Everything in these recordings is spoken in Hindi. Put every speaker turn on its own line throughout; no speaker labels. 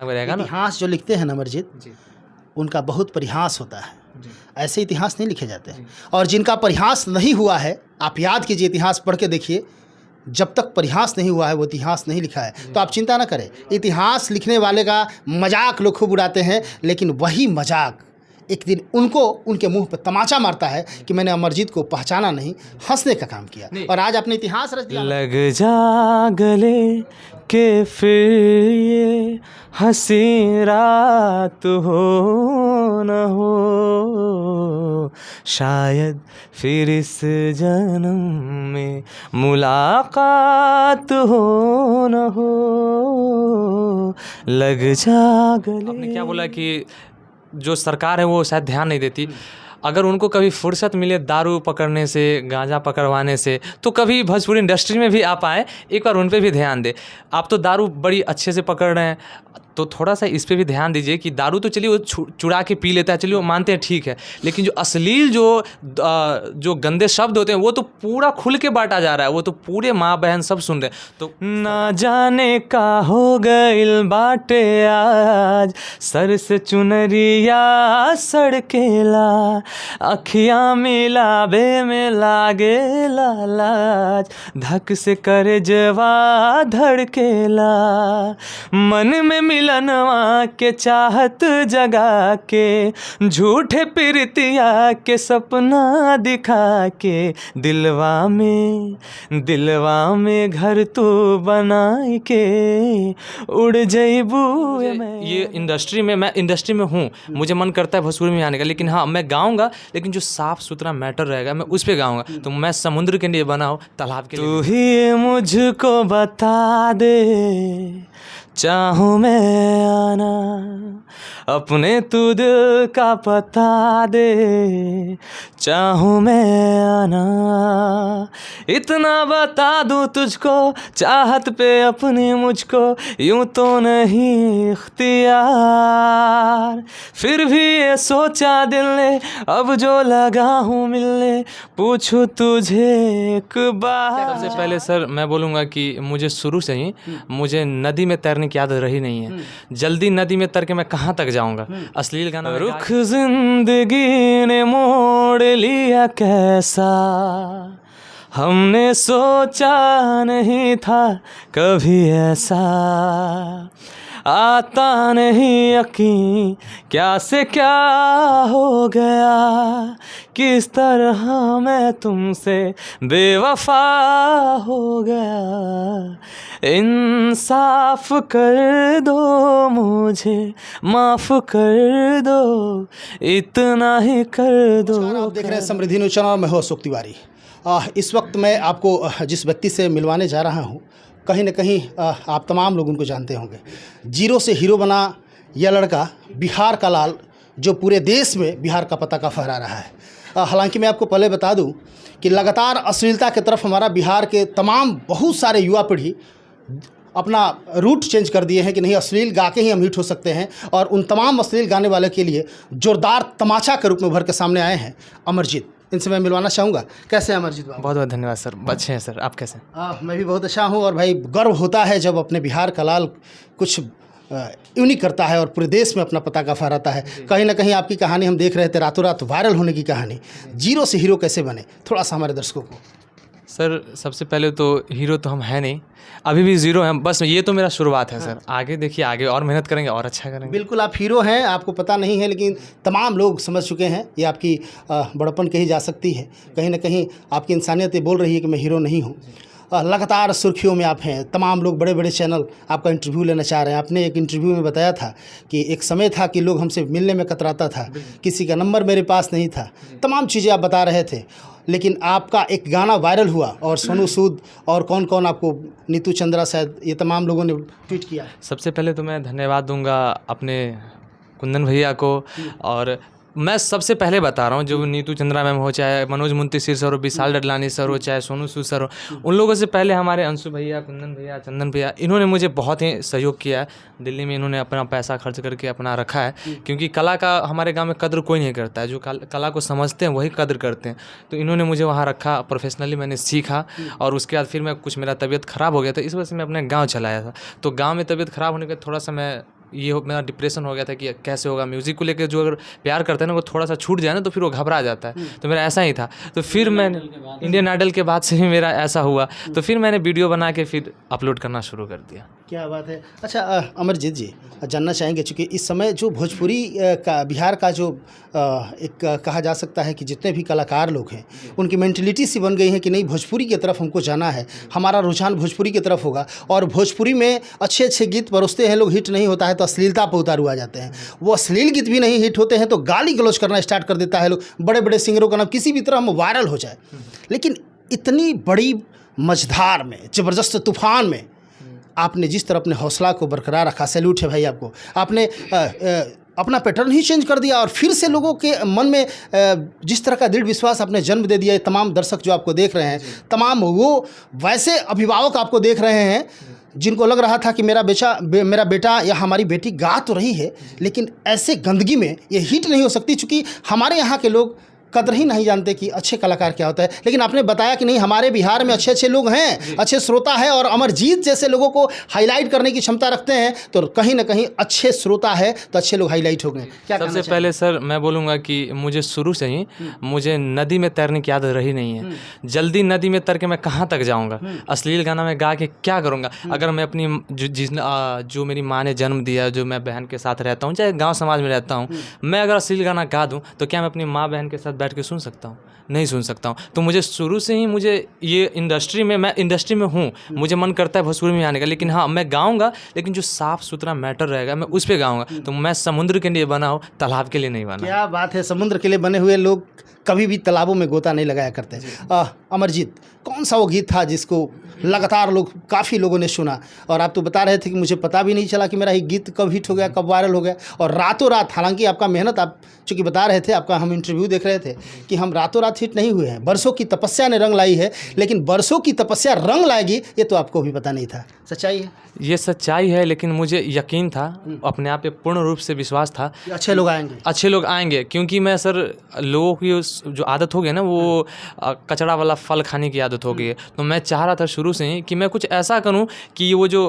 रहेगा ना।
इतिहास जो लिखते हैं ना अमरजीत,
जी
उनका बहुत परिहास होता है,
जी
ऐसे इतिहास नहीं लिखे जाते हैं। और जिनका परिहास नहीं हुआ है, आप याद कीजिए, इतिहास पढ़ के देखिए, जब तक परिहास नहीं हुआ है वो इतिहास नहीं लिखा है। तो आप चिंता ना करें, इतिहास लिखने वाले का मजाक लोग खूब उड़ाते हैं, लेकिन वही मजाक एक दिन उनको उनके मुंह पर तमाचा मारता है कि मैंने अमरजीत को पहचाना नहीं, हंसने का काम किया। और आज आपने इतिहास रच दिया।
लग जा गले के फिर ये हंसी रात हो न हो, शायद फिर इस जन्म में मुलाकात हो न हो, लग जा गले। आपने क्या बोला कि जो सरकार है वो शायद ध्यान नहीं देती। अगर उनको कभी फुर्सत मिले दारू पकड़ने से, गांजा पकड़वाने से, तो कभी भोजपुरी इंडस्ट्री में भी आप आए, एक बार उन पे भी ध्यान दे। आप तो दारू बड़ी अच्छे से पकड़ रहे हैं, तो थोड़ा सा इस पे भी ध्यान दीजिए कि दारू तो चलिए वो चुरा के पी लेता है, चलिए वो मानते हैं, ठीक है, लेकिन जो अश्लील जो गंदे शब्द होते हैं वो तो पूरा खुल के बांटा जा रहा है, वो तो पूरे माँ बहन सब सुन रहे हैं। तो ना जाने का हो गइल बाटे आज, सर से चुनरिया सड़केला, अखियाँ मिलाबे में लागे लाज, धक से करे जवा धड़केला, मन में मिलनवा के चाहत जगा के, झूठे प्रीतिया के सपना दिखा के, दिलवा में घर तू बनाई के उड़ जइबू। ये इंडस्ट्री में, मैं इंडस्ट्री में हूँ, मुझे मन करता है भोजपुरी में आने का, लेकिन हाँ मैं गाऊंगा, लेकिन जो साफ सुथरा मैटर रहेगा मैं उस पे गाऊंगा। तो मैं समुद्र के लिए बना हूँ, तालाब के लिए। तू ही मुझको बता दे, चाहूँ मैं आना, अपने तू दिल का पता दे, चाहूँ मैं आना, इतना बता दूँ तुझको, चाहत पे अपनी मुझको यूं तो नहीं इख्तियार, फिर भी ये सोचा दिल ने, अब जो लगा हूँ मिलने, पूछूँ तुझे एक बार। सबसे पहले सर मैं बोलूँगा कि मुझे शुरू से ही मुझे नदी में तैरने की आदत रही नहीं है। जल्दी नदी में तैर के मैं कहाँ तक जाऊँगा। अश्लील गाना रुख जिंदगी ने मोड़ लिया कैसा, हमने सोचा नहीं था कभी ऐसा, आता नहीं यकीन क्या से क्या हो गया, किस तरह मैं तुमसे बेवफा हो गया, इंसाफ कर दो मुझे, माफ़ कर दो, इतना ही कर दो।
आप देख रहे हैं समृद्धि न्यूज़ चैनल, मैं हूं अशोक तिवारी। इस वक्त मैं आपको जिस व्यक्ति से मिलवाने जा रहा हूं, कहीं न कहीं आप तमाम लोग उनको जानते होंगे। जीरो से हीरो बना यह लड़का बिहार का लाल, जो पूरे देश में बिहार का पताका फहरा रहा है। हालांकि मैं आपको पहले बता दूं कि लगातार अश्लीलता की तरफ हमारा बिहार के तमाम बहुत सारे युवा पीढ़ी अपना रूट चेंज कर दिए हैं कि नहीं, अश्लील गा के ही हम हिट हो सकते हैं। और उन तमाम अश्लील गाने वाले के लिए जोरदार तमाचा के रूप में उभर के सामने आए हैं अमरजीत। इनसे मैं मिलवाना चाहूँगा। कैसे हैं अमरजीत बाबू?
बहुत बहुत धन्यवाद सर, अच्छे हैं सर, आप कैसे हैं?
मैं भी बहुत अच्छा हूँ। और भाई गर्व होता है जब अपने बिहार का लाल कुछ यूनिक करता है और पूरे देश में अपना पताका फहराता है। कहीं ना कहीं आपकी कहानी हम देख रहे थे, रातों रात वायरल होने की कहानी, जीरो से हीरो कैसे बने, थोड़ा सा हमारे दर्शकों को।
सर सबसे पहले तो हीरो तो हम हैं नहीं, अभी भी ज़ीरो हैं, बस ये तो मेरा शुरुआत है। हाँ। सर आगे देखिए, आगे और मेहनत करेंगे और अच्छा करेंगे।
बिल्कुल आप हीरो हैं, आपको पता नहीं है, लेकिन तमाम लोग समझ चुके हैं। ये आपकी बड़प्पन कही जा सकती है, कहीं ना कहीं आपकी इंसानियत ये बोल रही है कि मैं हीरो नहीं हूँ। लगातार सुर्खियों में आप हैं, तमाम लोग, बड़े बड़े चैनल आपका इंटरव्यू लेना चाह रहे हैं। आपने एक इंटरव्यू में बताया था कि एक समय था कि लोग हमसे मिलने में कतराता था, किसी का नंबर मेरे पास नहीं था, तमाम चीज़ें आप बता रहे थे। लेकिन आपका एक गाना वायरल हुआ और सोनू सूद और कौन कौन, आपको नीतू चंद्रा शायद, ये तमाम लोगों ने ट्वीट किया। सबसे
पहले तो मैं धन्यवाद दूंगा अपने कुंदन भैया को, और मैं सबसे पहले बता रहा हूँ, जो नीतू चंद्रा मैम हो, चाहे मनोज मुंतशिर सर हो, विशाल डडलानी सर हो, चाहे सोनू सूद सर हो, उन लोगों से पहले हमारे अंशु भैया, कुंदन भैया, चंदन भैया, इन्होंने मुझे बहुत ही सहयोग किया है। दिल्ली में इन्होंने अपना पैसा खर्च करके अपना रखा है, क्योंकि कला का हमारे गांव में कद्र कोई नहीं करता है, जो कला को समझते हैं वही कद्र करते हैं। तो इन्होंने मुझे वहाँ रखा, प्रोफेशनली मैंने सीखा, और उसके बाद फिर मैं मेरा तबीयत ख़राब हो गया था, इस वजह से मैं अपने गाँव चला आया था। तो गाँव में तबीयत ख़राब होने के थोड़ा सा मैं मेरा डिप्रेशन हो गया था कि कैसे होगा म्यूज़िक को लेकर, जो अगर प्यार करता है ना वो थोड़ा सा छूट जाए ना तो फिर वो घबरा जाता है। तो मेरा ऐसा ही था। तो फिर मैंने इंडियन आइडल के बाद से ही मेरा ऐसा हुआ, तो फिर मैंने वीडियो बना के फिर अपलोड करना शुरू कर दिया।
क्या बात है। अच्छा अमरजीत जी, जानना चाहेंगे चूँकि इस समय जो भोजपुरी का बिहार का जो एक कहा जा सकता है कि जितने भी कलाकार लोग हैं उनकी मेंटलिटी सी बन गई है कि नहीं, भोजपुरी की तरफ हमको जाना है, हमारा रुझान भोजपुरी की तरफ होगा। और भोजपुरी में अच्छे अच्छे गीत परोसते हैं लोग, हिट नहीं होता है तो अश्लीलता पर उतारू आ जाते हैं। वो अश्लील गीत भी नहीं हिट होते हैं तो गाली गलौज करना स्टार्ट कर देता है लोग, बड़े बड़े सिंगरों का नाम किसी भी तरह हम वायरल हो जाए। लेकिन इतनी बड़ी मझधार में, ज़बरदस्त तूफान में आपने जिस तरह अपने हौसला को बरकरार रखा, सैल्यूट है भाई आपको। आपने अपना पैटर्न ही चेंज कर दिया और फिर से लोगों के मन में जिस तरह का दृढ़ विश्वास आपने जन्म दे दिया। तमाम दर्शक जो आपको देख रहे हैं, तमाम वो वैसे अभिभावक आपको देख रहे हैं जिनको लग रहा था कि मेरा बेटा या हमारी बेटी गा तो रही है लेकिन ऐसे गंदगी में ये हिट नहीं हो सकती, चूँकि हमारे यहाँ के लोग कदर ही नहीं जानते कि अच्छे कलाकार क्या होता है। लेकिन आपने बताया कि नहीं, हमारे बिहार में अच्छे अच्छे लोग हैं, अच्छे श्रोता है और अमरजीत जैसे लोगों को हाईलाइट करने की क्षमता रखते हैं, तो कहीं ना कहीं अच्छे श्रोता है तो अच्छे लोग हाईलाइट हो गए। क्या
सबसे पहले सर मैं बोलूँगा कि मुझे शुरू से ही मुझे नदी में तैरने की आदत रही नहीं है। जल्दी नदी में तैर के मैं कहाँ तक जाऊँगा, अश्लील गाना में गा के क्या करूँगा। अगर मैं अपनी जो मेरी माँ ने जन्म दिया, जो मैं बहन के साथ रहता हूँ, चाहे गाँव समाज में रहता हूँ, मैं अगर अश्लील गाना गा दूँ तो क्या मैं अपनी माँ बहन के साथ बैठ के सुन सकता हूँ? नहीं सुन सकता हूँ। तो मुझे शुरू से ही मुझे ये मैं इंडस्ट्री में हूँ, मुझे मन करता है भोजपुरी में आने का, लेकिन हाँ मैं गाऊंगा, लेकिन जो साफ सुथरा मैटर रहेगा मैं उस पर गाऊंगा। तो मैं समुद्र के लिए बना हूँ, तालाब के लिए नहीं बना।
क्या बात है, समुद्र के लिए बने हुए लोग कभी भी तालाबों में गोता नहीं लगाया करते। अमरजीत, कौन सा वो गीत था जिसको लगातार काफ़ी लोगों ने सुना और आप तो बता रहे थे कि मुझे पता भी नहीं चला कि मेरा ये गीत कब हिट हो गया, कब वायरल हो गया, और रातों रात, हालांकि आपका मेहनत, आप चूँकि बता रहे थे, आपका हम इंटरव्यू देख रहे थे कि हम रातों रात हिट नहीं हुए हैं, बरसों की तपस्या ने रंग लाई है। लेकिन बरसों की तपस्या रंग लाएगी ये तो आपको भी पता नहीं था। सच्चाई है,
ये सच्चाई है, लेकिन मुझे यकीन था, अपने आप पे पूर्ण रूप से विश्वास था
कि अच्छे लोग आएंगे।
क्योंकि मैं सर लोगों की जो आदत हो गई ना, वो कचड़ा वाला फल खाने की आदत हो गई है। तो मैं चाह रहा था शुरू से ही कि मैं कुछ ऐसा करूं कि वो जो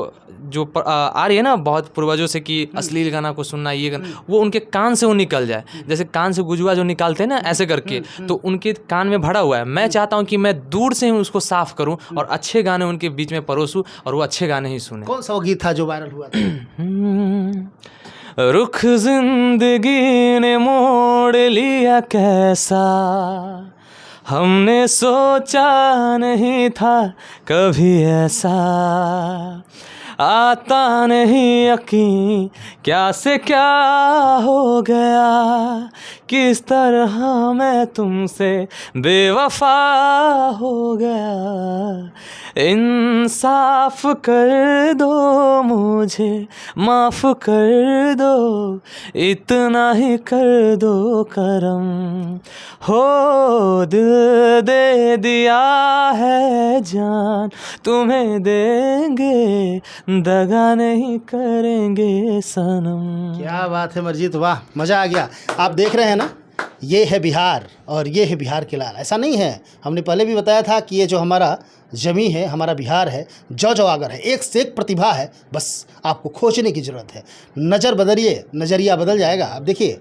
आ रही है ना बहुत पूर्वजों से कि अश्लील गाना को सुनना, ये गाना, वो उनके कान से वो निकल जाए। जैसे कान से गुजुआ जो निकालते हैं ना, ऐसे करके, तो उनके कान में भरा हुआ है। मैं चाहता हूं कि मैं दूर से ही उसको साफ करूं और अच्छे गाने उनके बीच में परोसूं और वो अच्छे गाने ही सुने।
कौन सा वो गीत था जो वायरल हुआ था?
रुख जिंदगी ने मोड़ लिया कैसा, हमने सोचा नहीं था कभी ऐसा, आता नहीं यकीन क्या से क्या हो गया, किस तरह मैं तुमसे बेवफा हो गया, इंसाफ कर दो मुझे, माफ़ कर दो, इतना ही कर दो करम, हो दिल दे दिया है जान तुम्हें देंगे, दगा नहीं करेंगे सनम।
क्या बात है अमरजीत, वाह, मज़ा आ गया। आप देख रहे हैं ना, ये है बिहार और ये है बिहार के लाल। ऐसा नहीं है, हमने पहले भी बताया था कि ये जो हमारा ज़मीं है, हमारा बिहार है, जो आगर है, एक से एक प्रतिभा है, बस आपको खोजने की ज़रूरत है। नज़र बदलिए, नज़रिया बदल जाएगा। अब देखिए,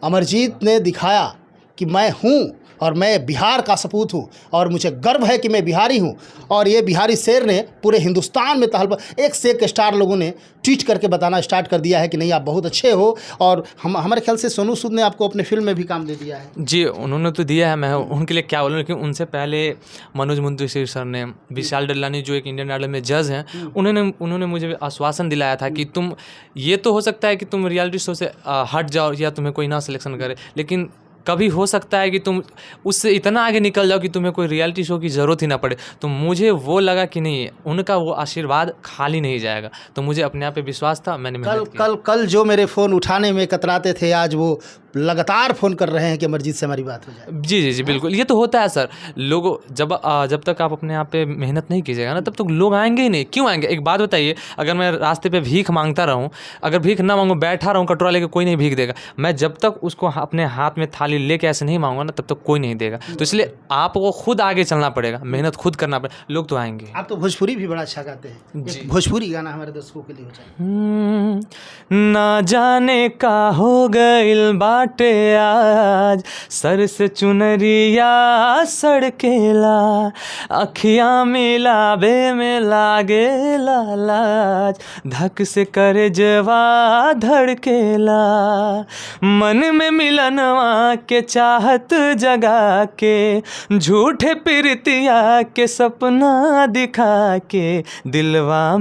अमरजीत ने दिखाया कि मैं हूँ और मैं बिहार का सपूत हूँ और मुझे गर्व है कि मैं बिहारी हूँ। और ये बिहारी शेर ने पूरे हिंदुस्तान में तहलका, एक से एक स्टार लोगों ने ट्वीट करके बताना स्टार्ट कर दिया है कि नहीं, आप बहुत अच्छे हो। और हमारे ख्याल से सोनू सूद ने आपको अपने फिल्म में भी काम दे दिया है।
जी, उन्होंने तो दिया है, मैं उनके लिए क्या बोलूँ, लेकिन उनसे पहले मनोज मुंतशिर सर ने, विशाल डल्लानी जो एक इंडियन आइडल में जज हैं, उन्होंने मुझे आश्वासन दिलाया था कि तुम, ये तो हो सकता है कि तुम रियलिटी शो से हट जाओ या तुम्हें कोई ना सिलेक्शन करे, लेकिन कभी हो सकता है कि तुम उससे इतना आगे निकल जाओ कि तुम्हें कोई रियलिटी शो की ज़रूरत ही ना पड़े। तो मुझे वो लगा कि नहीं, उनका वो आशीर्वाद खाली नहीं जाएगा। तो मुझे अपने आप पे विश्वास था, मैंने
कल जो मेरे फ़ोन उठाने में कतराते थे, आज वो लगातार फ़ोन कर रहे हैं कि अमरजीत से हमारी बात हो जाए।
जी, जी, जी, बिल्कुल। ये तो होता है सर। लोगों जब तक आप अपने आप पे मेहनत नहीं कीजिएगा ना, तब तक लोग आएँगे ही नहीं। क्यों आएँगे? एक बात बताइए, अगर मैं रास्ते पे भीख माँगता रहूँ, अगर भीख ना माँगूँ, बैठा रहूँ कटोरा लेके, कोई नहीं भीख देगा। मैं जब तक उसको अपने हाथ में थाली लेके ऐसे नहीं माँगूँगा ना, तब तक कोई नहीं देगा। तो इसलिए आपको खुद आगे चलना पड़ेगा, मेहनत खुद करना पड़ेगा, लोग तो आएँगे।
आप तो भोजपुरी भी बड़ा अच्छा गाते हैं।
जी।
एक भोजपुरी गाना हमारे दर्शकों के लिए हो जाए।
ना जाने का हो गइल बाटे आज, सर से चुनरिया सड़केला, अखियाँ मिलाबे में लागे लाज, धक से करे जवा धड़केला, मन में मिलनवा के चाहत जगा के, झूठे प्रीतिया के सपना दिखा के, दिलवा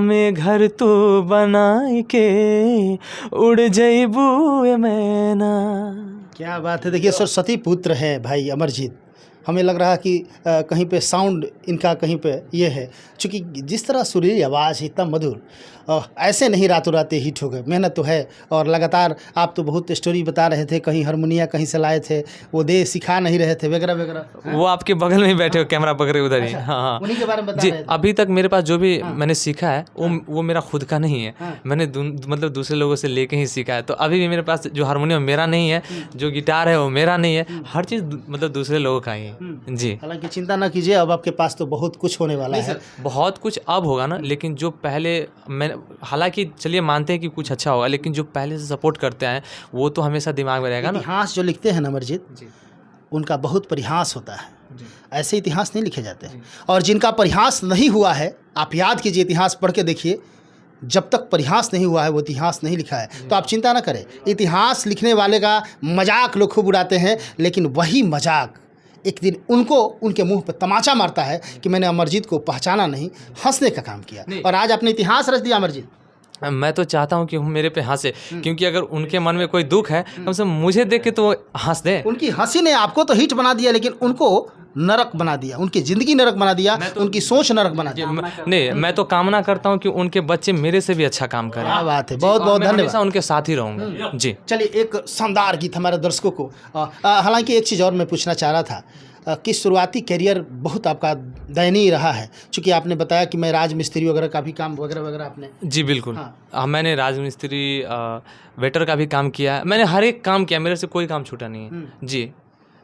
में घर तू बनाई के, उड़ जइबू ए मैना।
क्या बात है। देखिए सरस्वती पुत्र है भाई अमरजीत। हमें लग रहा कि कहीं पे साउंड इनका कहीं पे ये है, क्योंकि जिस तरह सुरीली आवाज़ है, इतना मधुर, ऐसे नहीं रातों रात हिट हो गए। मेहनत तो है और लगातार आप तो बहुत स्टोरी बता रहे थे, कहीं हारमोनिया कहीं से लाए थे, वो दे सिखा नहीं रहे थे वगैरह वगैरह।
वो आपके बगल में ही बैठे हो, कैमरा पकड़े उधर ही। हाँ, हाँ,
उन्हीं के बारे में बता
जी।
रहे थे।
अभी तक मेरे पास जो भी मैंने सीखा है वो मेरा खुद का नहीं है। मैंने मतलब दूसरे लोगों से लेके ही सीखा है। तो अभी भी मेरे पास जो हारमोनियम मेरा नहीं है, जो गिटार है वो मेरा नहीं है, हर चीज़ मतलब दूसरे लोगों का ही है। जी,
हालांकि चिंता ना कीजिए, अब आपके पास तो बहुत कुछ होने वाला है।
बहुत कुछ अब होगा ना, लेकिन जो पहले मैं, हालांकि चलिए मानते हैं कि कुछ अच्छा होगा, लेकिन जो पहले से सपोर्ट करते आए वो तो हमेशा दिमाग में रहेगा ना।
इतिहास जो लिखते हैं ना अमरजीत, उनका बहुत परिहास होता है। ऐसे इतिहास नहीं लिखे जाते हैं। और जिनका परिहास नहीं हुआ है, आप याद कीजिए, इतिहास पढ़ के देखिए, जब तक परिहास नहीं हुआ है वो इतिहास नहीं लिखा है। तो आप चिंता ना करें, इतिहास लिखने वाले का मजाक लोग खूब उड़ाते हैं, लेकिन वही मजाक एक दिन उनको उनके मुंह पर तमाचा मारता है कि मैंने अमरजीत को पहचाना नहीं, हंसने का काम किया। और आज आपने इतिहास रच दिया अमरजीत।
मैं तो चाहता हूँ कि वो मेरे पे हंसे, क्योंकि अगर उनके मन में कोई दुख है, कम से कम मुझे देख के तो वो हंस दे।
उनकी हंसी ने आपको तो हिट बना दिया, लेकिन उनको नरक बना दिया, उनकी ज़िंदगी नरक बना दिया, उनकी सोच नरक बना दिया।
नहीं, मैं तो कामना करता हूँ कि उनके बच्चे मेरे से भी अच्छा काम करें।
क्या बात है, बहुत बहुत धन्यवाद।
हमेशा उनके साथ ही रहूँगा। जी,
चलिए एक शानदार गीत हमारे दर्शकों को। हालांकि एक चीज़ और मैं पूछना चाह रहा था कि शुरुआती करियर बहुत आपका दयनीय रहा है, क्योंकि आपने बताया कि मैं राज मिस्त्री वगैरह का भी काम वगैरह वगैरह आपने।
जी बिल्कुल। मैंने राजमिस्त्री वेटर का भी काम किया है, मैंने हर एक काम किया, मेरे से कोई काम छूटा नहीं है। जी,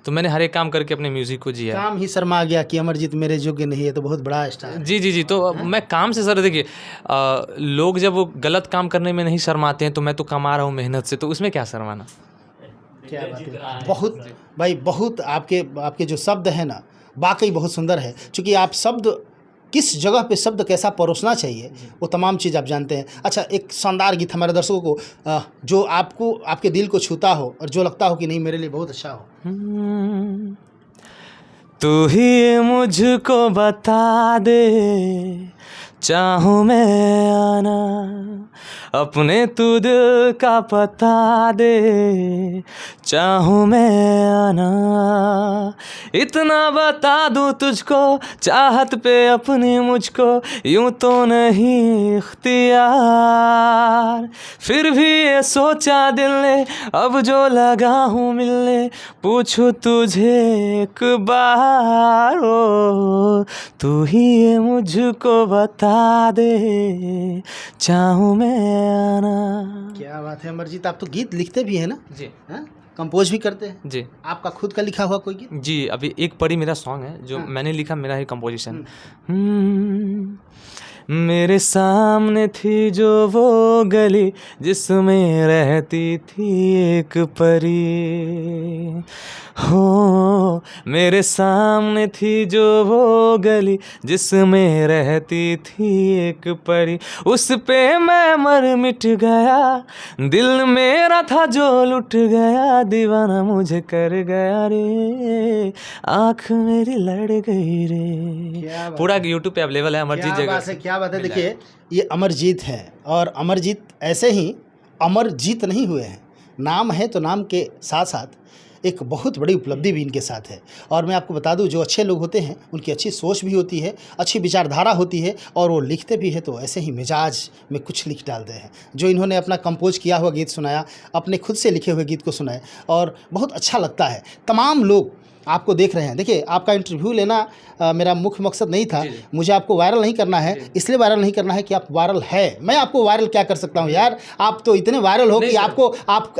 तो मैंने हर एक काम करके अपने म्यूज़िक को जिया।
काम ही शर्मा गया कि अमरजीत मेरे योग्य नहीं है, तो बहुत बड़ा स्टार।
जी जी जी, तो मैं काम से सर देखिए, लोग जब वो गलत काम करने में नहीं शर्माते हैं, तो मैं तो कमा रहा हूँ मेहनत से, तो उसमें क्या शर्माना।
क्या बात है, बहुत भाई, बहुत आपके जो शब्द है ना, वाकई बहुत सुंदर है, क्योंकि आप शब्द किस जगह पे शब्द कैसा परोसना चाहिए वो तमाम चीज़ आप जानते हैं। अच्छा, एक शानदार गीत हमारे दर्शकों को जो आपको आपके दिल को छूता हो और जो लगता हो कि नहीं मेरे लिए बहुत अच्छा हो।
तू ही मुझको बता दे, चाहूँ मैं आना, अपने तू दिल का पता दे, चाहूँ मैं आना, इतना बता दूँ तुझको, चाहत पे अपनी मुझको यूँ तो नहीं इख्तियार, फिर भी ये सोचा दिल ने, अब जो लगा हूँ मिलने, पूछूँ तुझे एक बार, ओ तू ही ये मुझको बता दे, चाहूँ मैं आना।
क्या बात है अमरजीत, आप तो गीत लिखते भी हैं ना?
जी,
कंपोज भी करते हैं
जी।
आपका खुद का लिखा हुआ कोई गीत?
जी, अभी एक परी मेरा सॉन्ग है जो मैंने लिखा, मेरा ही कंपोजिशन। मेरे सामने थी जो वो गली जिसमें रहती थी एक परी, हो मेरे सामने थी जो वो गली जिसमें रहती थी एक परी, उस पे मैं मर मिट गया, दिल मेरा था जो लुट गया, दीवाना मुझे कर गया रे, आँख मेरी लड़ गई रे। पूरा यूट्यूब पे अवेलेबल है, अमरजीत जगह से।
क्या बात है, देखिए ये अमरजीत है, और अमरजीत ऐसे ही अमरजीत नहीं हुए हैं, नाम है तो नाम के साथ साथ एक बहुत बड़ी उपलब्धि भी इनके साथ है। और मैं आपको बता दूं, जो अच्छे लोग होते हैं उनकी अच्छी सोच भी होती है, अच्छी विचारधारा होती है, और वो लिखते भी हैं तो ऐसे ही मिजाज में कुछ लिख डालते हैं। जो इन्होंने अपना कंपोज किया हुआ गीत सुनाया, अपने खुद से लिखे हुए गीत को सुनाए, और बहुत अच्छा लगता है। तमाम लोग आपको देख रहे हैं। देखिए, आपका इंटरव्यू लेना मेरा मुख्य मकसद नहीं था। मुझे आपको वायरल नहीं करना है, इसलिए वायरल नहीं करना है कि आप वायरल है। मैं आपको वायरल क्या कर सकता हूँ यार, आप तो इतने वायरल हो कि आपको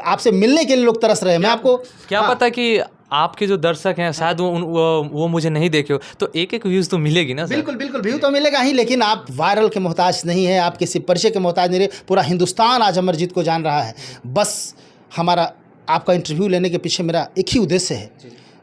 आपसे मिलने के लिए लोग तरस रहे हैं। मैं आपको
क्या पता कि आपके जो दर्शक हैं शायद वो मुझे नहीं देखे हो, तो एक व्यूज़ तो मिलेगी ना सर।
बिल्कुल बिल्कुल व्यू तो मिलेगा ही, लेकिन आप वायरल के मोहताज नहीं है, आप किसी परिचय के मोहताज नहीं रहे। पूरा हिंदुस्तान आज अमरजीत को जान रहा है। बस हमारा आपका इंटरव्यू लेने के पीछे मेरा एक ही उद्देश्य है,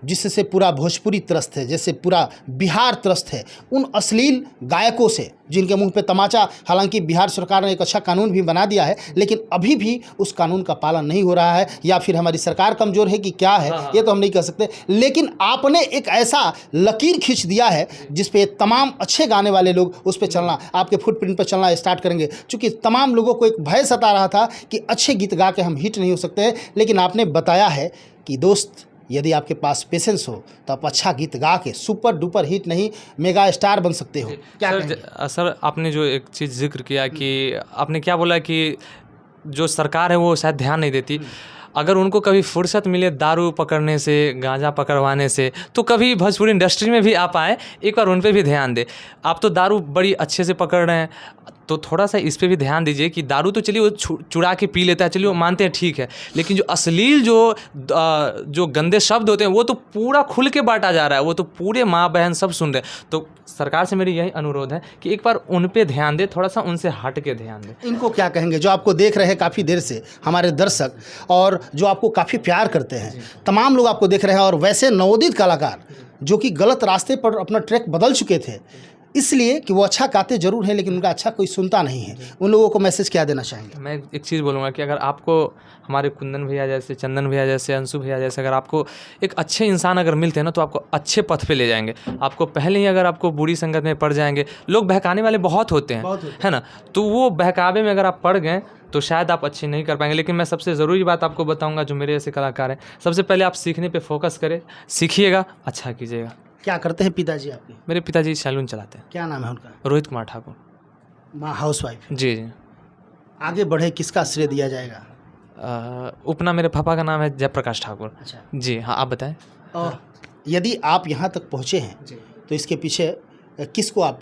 जिससे पूरा भोजपुरी त्रस्त है, जैसे पूरा बिहार त्रस्त है उन अश्लील गायकों से जिनके मुंह पे तमाचा। हालांकि बिहार सरकार ने एक अच्छा कानून भी बना दिया है, लेकिन अभी भी उस कानून का पालन नहीं हो रहा है, या फिर हमारी सरकार कमज़ोर है कि क्या है, ये तो हम नहीं कह सकते। लेकिन आपने एक ऐसा लकीर खींच दिया है जिस पे तमाम अच्छे गाने वाले लोग उस पर चलना, आपके फुटप्रिंट पर चलना स्टार्ट करेंगे। चूँकि तमाम लोगों को एक भय सता रहा था कि अच्छे गीत गा के हम हिट नहीं हो सकते, लेकिन आपने बताया है कि दोस्त, यदि आपके पास पेशेंस हो तो आप अच्छा गीत गा के सुपर डुपर हिट नहीं, मेगा स्टार बन सकते हो। क्या
सर आपने जो एक चीज़ जिक्र किया कि आपने क्या बोला कि जो सरकार है वो शायद ध्यान नहीं देती। अगर उनको कभी फुर्सत मिले दारू पकड़ने से, गांजा पकड़वाने से, तो कभी भोजपुरी इंडस्ट्री में भी आप आए, एक बार उन पे भी ध्यान दे। आप तो दारू बड़ी अच्छे से पकड़ रहे हैं, तो थोड़ा सा इस पे भी ध्यान दीजिए कि दारू तो चलिए वो चुरा के पी लेता है, चलिए वो मानते हैं, ठीक है, लेकिन जो अश्लील जो गंदे शब्द होते हैं वो तो पूरा खुल के बांटा जा रहा है, वो तो पूरे माँ बहन सब सुन रहे हैं। तो सरकार से मेरी यही अनुरोध है कि एक बार उन पे ध्यान दे, थोड़ा सा उनसे हट के ध्यान दे।
इनको क्या कहेंगे जो आपको देख रहे हैं काफ़ी देर से, हमारे दर्शक, और जो आपको काफ़ी प्यार करते हैं, तमाम लोग आपको देख रहे हैं, और वैसे नवोदित कलाकार जो कि गलत रास्ते पर अपना ट्रैक बदल चुके थे, इसलिए कि वो अच्छा गाते जरूर हैं लेकिन उनका अच्छा कोई सुनता नहीं है, उन लोगों को मैसेज क्या देना चाहेंगे?
मैं एक चीज़ बोलूँगा कि अगर आपको हमारे कुंदन भैया जैसे, चंदन भैया जैसे, अंशु भैया जैसे अगर आपको एक अच्छे इंसान अगर मिलते हैं ना, तो आपको अच्छे पथ पे ले जाएंगे। आपको पहले ही अगर आपको बुरी संगत में पड़ जाएंगे, लोग बहकाने वाले बहुत होते हैं, है ना, तो वो बहकावे में अगर आप पड़ गए तो शायद आप अच्छी नहीं कर पाएंगे। लेकिन मैं सबसे ज़रूरी बात आपको बताऊँगा, जो मेरे जैसे कलाकार हैं, सबसे पहले आप सीखने पर फोकस करें, सीखिएगा, अच्छा कीजिएगा।
क्या करते हैं पिताजी आपके?
मेरे पिताजी सैलून चलाते हैं।
क्या नाम है उनका?
रोहित कुमार ठाकुर।
माँ हाउस वाइफ?
जी जी।
आगे बढ़े किसका श्रेय दिया जाएगा?
उपना मेरे पापा का नाम है जयप्रकाश ठाकुर।
अच्छा
जी हाँ, आप बताएं।
और यदि आप यहाँ तक पहुँचे हैं तो इसके पीछे किसको आप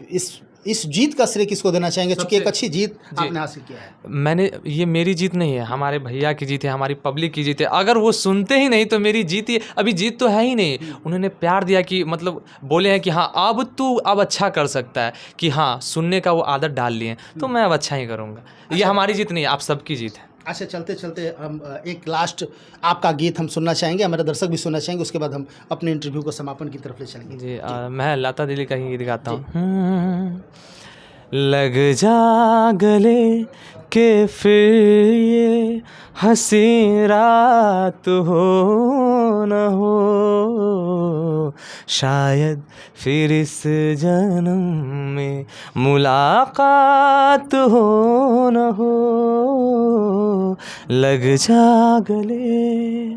इस जीत का श्रेय किसको देना चाहेंगे? क्योंकि एक अच्छी जीत आपने हासिल किया है।
ये मेरी जीत नहीं है, हमारे भैया की जीत है, हमारी पब्लिक की जीत है। अगर वो सुनते ही नहीं तो मेरी जीत ही, अभी जीत तो है ही नहीं। उन्होंने प्यार दिया कि मतलब बोले हैं कि हाँ अब तू अब अच्छा कर सकता है, कि हाँ सुनने का वो आदत डाल लिए, तो मैं अब अच्छा ही करूँगा। ये हमारी जीत नहीं है, आप सबकी जीत है।
अच्छा, चलते चलते हम एक लास्ट आपका गीत हम सुनना चाहेंगे, हमारे दर्शक भी सुनना चाहेंगे, उसके बाद हम अपने इंटरव्यू को समापन की तरफ ले चलेंगे।
जी, मैं लता दीदी का ही गीत गाता हूँ। लग जा गले के फिर ये हंसी रात हो न हो, शायद फिर इस जन्म में मुलाकात हो न हो, लग जा गले।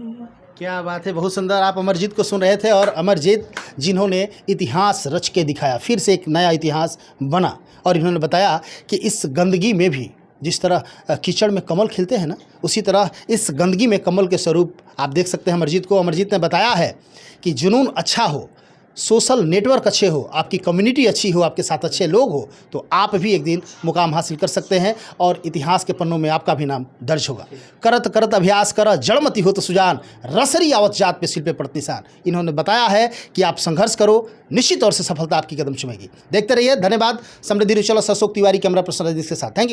क्या बात है, बहुत सुंदर। आप अमरजीत को सुन रहे थे, और अमरजीत जिन्होंने इतिहास रच के दिखाया, फिर से एक नया इतिहास बना, और इन्होंने बताया कि इस गंदगी में भी जिस तरह कीचड़ में कमल खिलते हैं ना, उसी तरह इस गंदगी में कमल के स्वरूप आप देख सकते हैं अमरजीत को। अमरजीत ने बताया है कि जुनून अच्छा हो, सोशल नेटवर्क अच्छे हो, आपकी कम्युनिटी अच्छी हो, आपके साथ अच्छे लोग हो, तो आप भी एक दिन मुकाम हासिल कर सकते हैं, और इतिहास के पन्नों में आपका भी नाम दर्ज होगा। करत करत अभ्यास कर, जड़मती हो तो सुजान, रसरी आवत जात पे शिल्पे पड़त निशान। इन्होंने बताया है कि आप संघर्ष करो, निश्चित तौर से सफलता आपकी कदम चुमेगी। देखते रहिए। धन्यवाद। समृद्धि रिचुअल अशोक तिवारी, कैमरा पर्सन के साथ। Thank you.